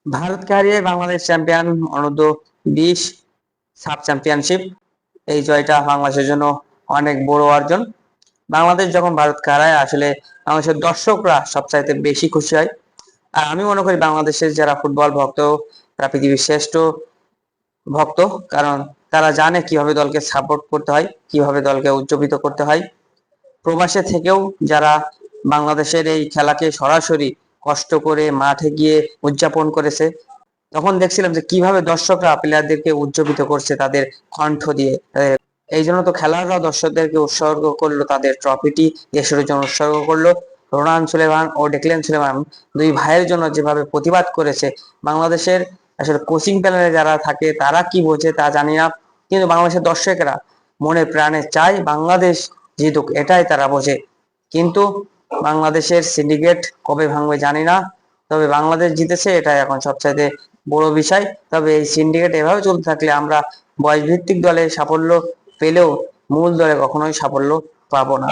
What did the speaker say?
ভারতকে হারিয়ে বাংলাদেশ চ্যাম্পিয়ন অনূর্ধ্ব 20 সাব চ্যাম্পিয়নশিপ। এই জয়টা বাংলাদেশের জন্য অনেক বড় অর্জন। বাংলাদেশ যখন ভারতকে হারায় আসলে বাংলাদেশের দর্শকরা সবচাইতে বেশি খুশি হয়। আর আমি মনে করি বাংলাদেশের যারা ফুটবল ভক্ত তারা পৃথিবীর শ্রেষ্ঠ ভক্ত, কারণ তারা জানে কিভাবে দলকে সাপোর্ট করতে হয়, কিভাবে দলকে উজ্জীবিত করতে হয়। প্রবাসে থেকেও যারা বাংলাদেশের এই খেলাকে সরাসরি কষ্ট করে মাঠে গিয়ে উদযাপন করেছে, তখন দেখছিলাম যে কিভাবে দর্শকরা প্লেয়ারদেরকে উজ্জীবিত করছে তাদের কণ্ঠ দিয়ে। এই জন্য তো খেলোয়াড়রা দর্শকদেরকে উৎসর্গ করলো, তাদের ট্রফিটি দেশের জন্য উৎসর্গ করলো। রোনান সুলেমান ও ডেকলেন সুলেমান দুই ভাইয়ের জন্য যেভাবে প্রতিবাদ করেছে, বাংলাদেশের আসলে কোচিং প্যানেলে যারা থাকে তারা কি বোঝে তা জানি না, কিন্তু বাংলাদেশের দর্শকেরা মনে প্রাণে চায় বাংলাদেশ জিতুক, এটাই তারা বোঝে। কিন্তু বাংলাদেশের সিন্ডিকেট কবে ভাঙবে জানি না, তবে বাংলাদেশ জিতেছে, এটাই এখন সবচাইতে বড় বিষয়। তবে এই সিন্ডিকেট এভাবে চলতে থাকলে আমরা বয়স ভিত্তিক দলে সাফল্য পেলেও মূল দলে কখনোই সাফল্য পাবো না।